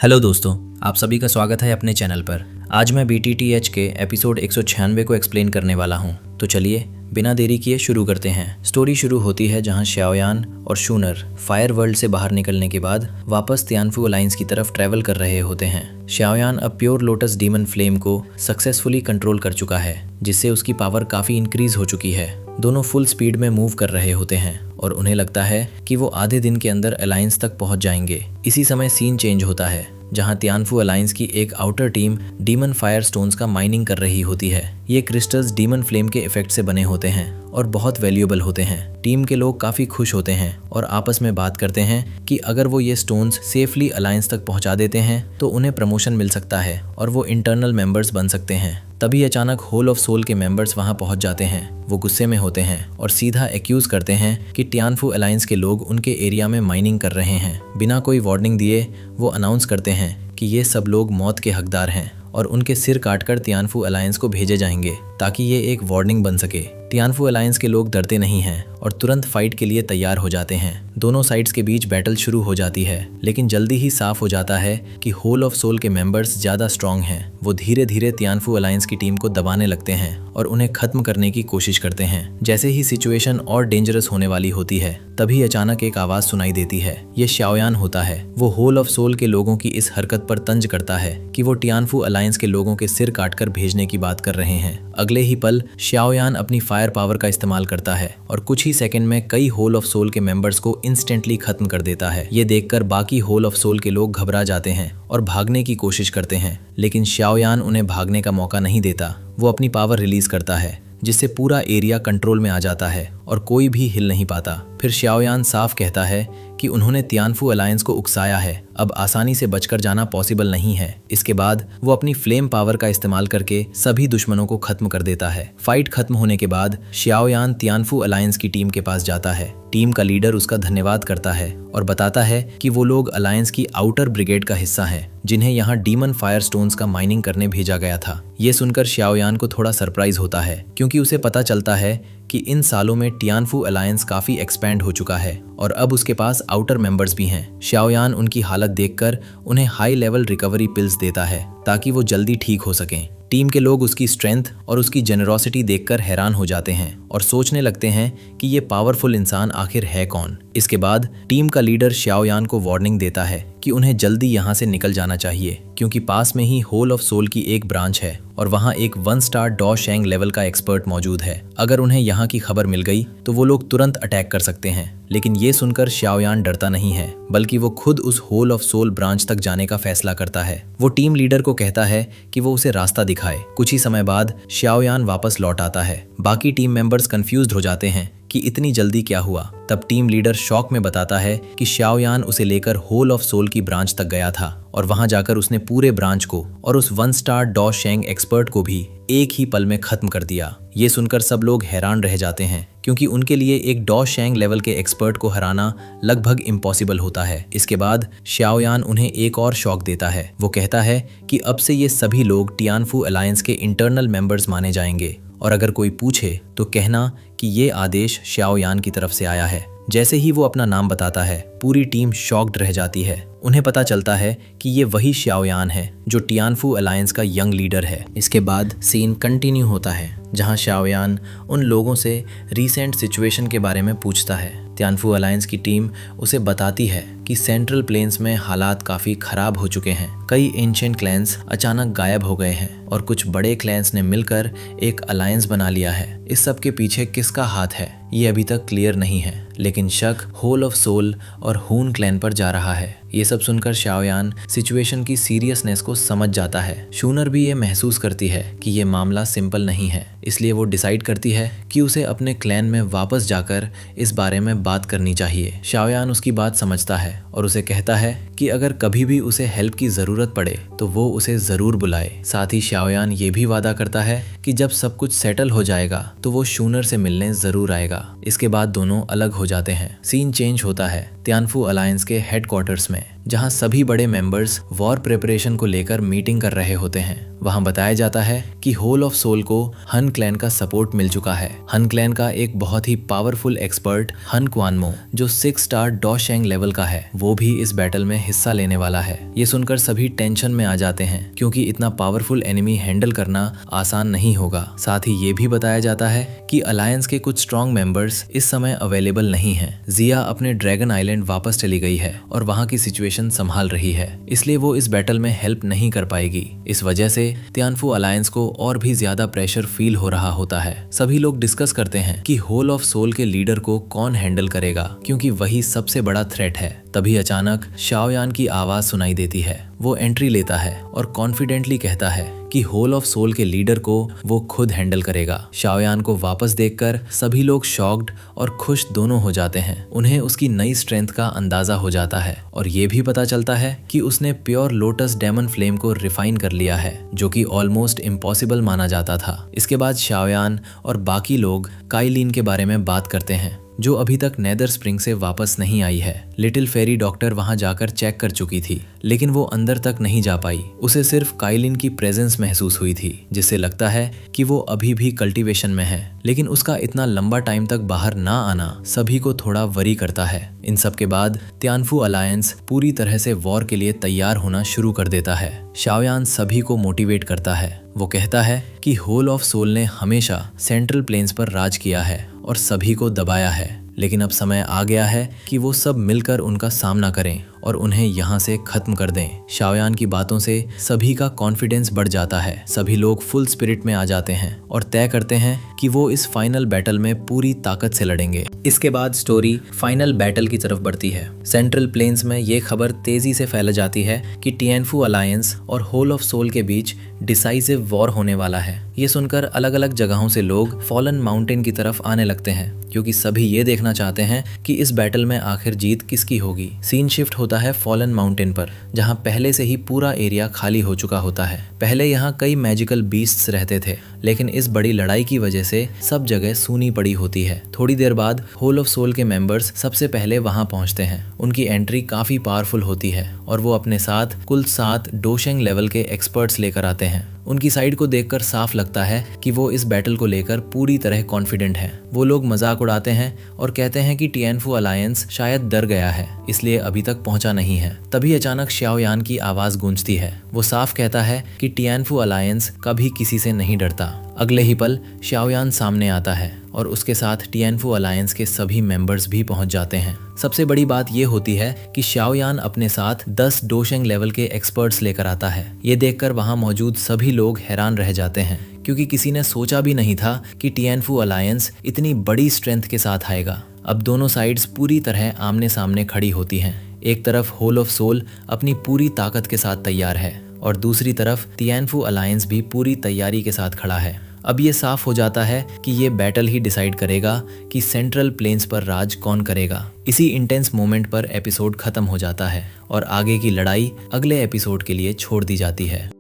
Hello दोस्तों, आप सभी का स्वागत है अपने चैनल पर। आज मैं BTTH के एपिसोड 196 को एक्सप्लेन करने वाला हूं। तो चलिए बिना देरी किए शुरू करते हैं। स्टोरी शुरू होती है जहां श्याओयान और शूनर फायर वर्ल्ड से बाहर निकलने के बाद वापस तियानफू अलायंस की तरफ ट्रैवल कर रहे होते हैं। श्याओयान अब प्योर लोटस डीमन फ्लेम को सक्सेसफुली कंट्रोल कर चुका है, जिससे उसकी पावर काफ़ी इंक्रीज हो चुकी है। दोनों फुल स्पीड में मूव कर रहे होते हैं और उन्हें लगता है कि वो आधे दिन के अंदर अलायंस तक पहुंच जाएंगे। इसी समय सीन चेंज होता है जहां तियानफू अलायंस की एक outer team demon fire stones का माइनिंग कर रही होती है। ये क्रिस्टल्स डीमन फ्लेम के इफेक्ट से बने होते हैं और बहुत वैल्यूएबल होते हैं। टीम के लोग काफ़ी खुश होते हैं और आपस में बात करते हैं कि अगर वो ये स्टोन्स सेफली अलायंस तक पहुंचा देते हैं तो उन्हें प्रमोशन मिल सकता है और वो इंटरनल मेंबर्स बन सकते हैं। तभी अचानक होल ऑफ सोल के मेंबर्स वहां पहुंच जाते हैं। वो गुस्से में होते हैं और सीधा एक्यूज करते हैं कि तियानफू अलायंस के लोग उनके एरिया में माइनिंग कर रहे हैं। बिना कोई वार्निंग दिए वो अनाउंस करते हैं कि ये सब लोग मौत के हकदार हैं और उनके सिर काटकर तियानफू अलायंस को भेजे जाएंगे ताकि ये एक वार्निंग बन सके। तियानफू अलायंस के लोग डरते नहीं हैं और तुरंत फाइट के लिए तैयार हो जाते हैं। दोनों साइड्स के बीच बैटल शुरू हो जाती है, लेकिन जल्दी ही साफ हो जाता है कि होल ऑफ सोल के मेंबर्स ज़्यादा स्ट्रांग हैं। वो धीरे धीरे तियानफू अलायंस की टीम को दबाने लगते हैं और उन्हें खत्म करने की कोशिश करते हैं। जैसे ही सिचुएशन और डेंजरस होने वाली होती है, तभी अचानक एक आवाज़ सुनाई देती है। ये श्याओयान होता है। वो होल ऑफ सोल के लोगों की इस हरकत पर तंज करता है कि वो तियानफू अलायंस के लोगों के सिर काटकर भेजने की बात कर रहे हैं। अगले ही पल श्याओयान अपनी फायर पावर का इस्तेमाल करता है और कुछ ही सेकंड में कई होल ऑफ सोल के मेंबर्स को इंस्टेंटली खत्म कर देता है। ये देखकर बाकी होल ऑफ सोल के लोग घबरा जाते हैं और भागने की कोशिश करते हैं, लेकिन श्याओयान उन्हें भागने का मौका नहीं देता। वो अपनी पावर रिलीज करता है, जिससे पूरा एरिया कंट्रोल में आ जाता है और कोई भी हिल नहीं पाता। फिर श्याओयान साफ कहता है कि उन्होंने तियानफू अलायंस को उकसाया है, अब आसानी से बचकर जाना पॉसिबल नहीं है। इसके बाद वो अपनी फ्लेम पावर का इस्तेमाल करके सभी दुश्मनों को खत्म कर देता है। फाइट खत्म होने के बाद श्याओयान तियानफू अलायंस की टीम के पास जाता है। टीम का लीडर उसका धन्यवाद करता है और बताता है कि वो लोग अलायंस की आउटर ब्रिगेड का हिस्सा हैं, जिन्हें यहाँ डीमन फायर स्टोन्स का माइनिंग करने भेजा गया था। ये सुनकर श्याओयान को थोड़ा सरप्राइज होता है, क्योंकि उसे पता चलता है कि इन सालों में तियानफू अलायंस काफी एक्सपैंड हो चुका है और अब उसके पास आउटर मेंबर्स भी हैं। श्याओयान उनकी हालत देखकर उन्हें हाई लेवल रिकवरी पिल्स देता है ताकि वो जल्दी ठीक हो सकें। टीम के लोग उसकी स्ट्रेंथ और उसकी जेनरोसिटी देखकर हैरान हो जाते हैं और सोचने लगते हैं कि ये पावरफुल इंसान आखिर है कौन। इसके बाद टीम का लीडर श्याओयान को वार्निंग देता है कि उन्हें जल्दी यहाँ से निकल जाना चाहिए, क्योंकि पास में ही होल ऑफ सोल की एक ब्रांच है और वहाँ एक 1 स्टार डॉ शेंग लेवल का एक्सपर्ट मौजूद है। अगर उन्हें यहाँ की खबर मिल गई तो वो लोग तुरंत अटैक कर सकते हैं। लेकिन ये सुनकर श्याओयान डरता नहीं है, बल्कि वो खुद उस होल ऑफ सोल ब्रांच तक जाने का फैसला करता है। वो टीम लीडर को कहता है कि वो उसे रास्ता दिखाए। कुछ ही समय बाद श्याओयान वापस लौट आता है। बाकी टीम मेंबर्स कंफ्यूज्ड हो जाते हैं कि इतनी जल्दी क्या हुआ। तब टीम लीडर शॉक में बताता है कि श्याओयान उसे लेकर होल ऑफ सोल की ब्रांच तक गया था और वहां जाकर उसने पूरे ब्रांच को और उस 1 स्टार डॉ शेंग एक्सपर्ट को भी एक ही पल में खत्म कर दिया। ये सुनकर सब लोग हैरान रह जाते हैं, क्योंकि उनके लिए एक डॉ शेंग लेवल के एक्सपर्ट को हराना लगभग इम्पॉसिबल होता है। इसके बाद श्याओयान उन्हें एक और शॉक देता है। वो कहता है कि अब से ये सभी लोग तियानफू अलायंस के इंटरनल मेंबर्स माने जाएंगे और अगर कोई पूछे तो कहना कि ये आदेश श्याओयान की तरफ से आया है। जैसे ही वो अपना नाम बताता है, पूरी टीम शॉक्ड रह जाती है। उन्हें पता चलता है कि ये वही श्याओयान है जो तियानफू अलायंस का यंग लीडर है। इसके बाद सीन कंटिन्यू होता है, जहां श्याओयान उन लोगों से रीसेंट सिचुएशन के बारे में पूछता है। तियानफू अलायंस की टीम उसे बताती है कि सेंट्रल प्लेन्स में हालात काफ़ी खराब हो चुके हैं। कई एंशिएंट क्लैंस अचानक गायब हो गए हैं और कुछ बड़े क्लैंस ने मिलकर एक अलायंस बना लिया है। इस सब के पीछे किसका हाथ है ये अभी तक क्लियर नहीं है, लेकिन शक होल ऑफ सोल और हून क्लैन पर जा रहा है। ये सब सुनकर श्याओयान सिचुएशन की सीरियसनेस को समझ जाता है। शूनर भी ये महसूस करती है कि ये मामला सिंपल नहीं है, इसलिए वो डिसाइड करती है कि उसे अपने क्लैन में वापस जाकर इस बारे में बात करनी चाहिए। श्याओयान उसकी बात समझता है और उसे कहता है कि अगर कभी भी उसे हेल्प की ज़रूरत पड़े तो वो उसे ज़रूर बुलाए। साथ ही श्याओयान ये भी वादा करता है कि जब सब कुछ सेटल हो जाएगा तो वो शूनर से मिलने ज़रूर आएगा। इसके बाद दोनों अलग हो जाते हैं। सीन चेंज होता है तियानफू अलायंस के हेडक्वार्टर्स में, जहां सभी बड़े मेंबर्स वॉर प्रिपरेशन को लेकर मीटिंग कर रहे होते हैं। वहां बताया जाता है कि होल ऑफ सोल को हन क्लैन का सपोर्ट मिल चुका है। हन क्लैन का एक बहुत ही पावरफुल एक्सपर्ट हन क्वानमो, जो 6 स्टार डोशेंग लेवल का है, वो भी इस बैटल में हिस्सा लेने वाला है। ये सुनकर सभी टेंशन में आ जाते हैं, क्योंकि इतना पावरफुल एनिमी हैंडल करना आसान नहीं होगा। साथ ही ये भी बताया जाता है कि अलायंस के कुछ स्ट्रॉन्ग मेंबर्स इस समय अवेलेबल नहीं हैं। जिया अपने ड्रैगन आइलैंड वापस चली गई है और वहां की सिचुएशन संभाल रही है, इसलिए वो इस बैटल में हेल्प नहीं कर पाएगी। इस वजह से तियानफू अलायंस को और भी ज्यादा प्रेशर फील हो रहा होता है। सभी लोग डिस्कस करते हैं कि होल ऑफ सोल के लीडर को कौन हैंडल करेगा, क्योंकि वही सबसे बड़ा थ्रेट है। तभी अचानक शाओयान की आवाज सुनाई देती है। वो एंट्री लेता है और कॉन्फिडेंटली कहता है कि होल ऑफ सोल के लीडर को वो खुद हैंडल करेगा। शाओयान को वापस देखकर सभी लोग शॉक्ड और खुश दोनों हो जाते हैं। उन्हें उसकी नई स्ट्रेंथ का अंदाजा हो जाता है और ये भी पता चलता है कि उसने प्योर लोटस डेमन फ्लेम को रिफाइन कर लिया है, जो कि ऑलमोस्ट इम्पॉसिबल माना जाता था। इसके बाद शाओयान और बाकी लोग काइलिन के बारे में बात करते हैं, जो अभी तक नेदर स्प्रिंग से वापस नहीं आई है। लिटिल फेरी डॉक्टर वहां जाकर चेक कर चुकी थी, लेकिन वो अंदर तक नहीं जा पाई। उसे सिर्फ काइलिन की प्रेजेंस महसूस हुई थी, जिससे लगता है कि वो अभी भी कल्टीवेशन में है। लेकिन उसका इतना लंबा टाइम तक बाहर ना आना सभी को थोड़ा वरी करता है। इन सब के बाद तियानफू अलायंस पूरी तरह से वॉर के लिए तैयार होना शुरू कर देता है। शाओयान सभी को मोटिवेट करता है। वो कहता है कि होल ऑफ सोल ने हमेशा सेंट्रल प्लेन्स पर राज किया है और सभी को दबाया है, लेकिन अब समय आ गया है कि वो सब मिलकर उनका सामना करें और उन्हें यहाँ से खत्म कर दें। शाओयान की बातों से सभी का कॉन्फिडेंस बढ़ जाता है। सभी लोग फुल स्पिरिट में आ जाते हैं और तय करते हैं कि वो इस फाइनल बैटल में पूरी ताकत से लड़ेंगे। इसके बाद स्टोरी फाइनल बैटल की तरफ बढ़ती है। सेंट्रल प्लेन्स में ये खबर तेजी से फैल जाती है कि तियानफू अलायंस और होल ऑफ सोल के बीच डिसाइसिव वॉर होने वाला है। ये सुनकर अलग अलग जगहों से लोग फॉलन माउंटेन की तरफ आने लगते हैं, क्योंकि सभी ये देखना चाहते हैं कि इस बैटल में आखिर जीत किसकी होगी। सीन शिफ्ट होता है फॉलन माउंटेन पर, जहां पहले से ही पूरा एरिया खाली हो चुका होता है। पहले यहां कई मैजिकल बीस्ट्स रहते थे, लेकिन इस बड़ी लड़ाई की वजह से सब जगह सूनी पड़ी होती है। थोड़ी देर बाद होल ऑफ सोल के मेंबर्स सबसे पहले वहां पहुंचते हैं। उनकी एंट्री काफी पावरफुल होती है और वो अपने साथ कुल 7 डोशेंग लेवल के एक्सपर्ट्स लेकर आते हैं। उनकी साइड को देखकर साफ लगता है कि वो इस बैटल को लेकर पूरी तरह कॉन्फिडेंट हैं। वो लोग मजाक उड़ाते हैं और कहते हैं कि तियानफू अलायंस शायद डर गया है, इसलिए अभी तक पहुंचा नहीं है। तभी अचानक शाओयान की आवाज गूंजती है। वो साफ कहता है कि तियानफू अलायंस कभी किसी से नहीं डरता। अगले ही पल शाओयान सामने आता है और उसके साथ तियानफू अलायंस के सभी मेंबर्स भी पहुंच जाते हैं। सबसे बड़ी बात ये होती है कि शाओयान अपने साथ 10 डोशेंग लेवल के एक्सपर्ट्स लेकर आता है। ये देखकर वहां मौजूद सभी लोग हैरान रह जाते हैं, क्योंकि किसी ने सोचा भी नहीं था कि तियानफू अलायंस इतनी बड़ी स्ट्रेंथ के साथ आएगा। अब दोनों साइड्स पूरी तरह आमने सामने खड़ी होती हैं। एक तरफ होल ऑफ सोल अपनी पूरी ताकत के साथ तैयार है और दूसरी तरफ तियानफू अलायंस भी पूरी तैयारी के साथ खड़ा है। अब ये साफ हो जाता है कि ये बैटल ही डिसाइड करेगा कि सेंट्रल प्लेन्स पर राज कौन करेगा। इसी इंटेंस मोमेंट पर एपिसोड खत्म हो जाता है और आगे की लड़ाई अगले एपिसोड के लिए छोड़ दी जाती है।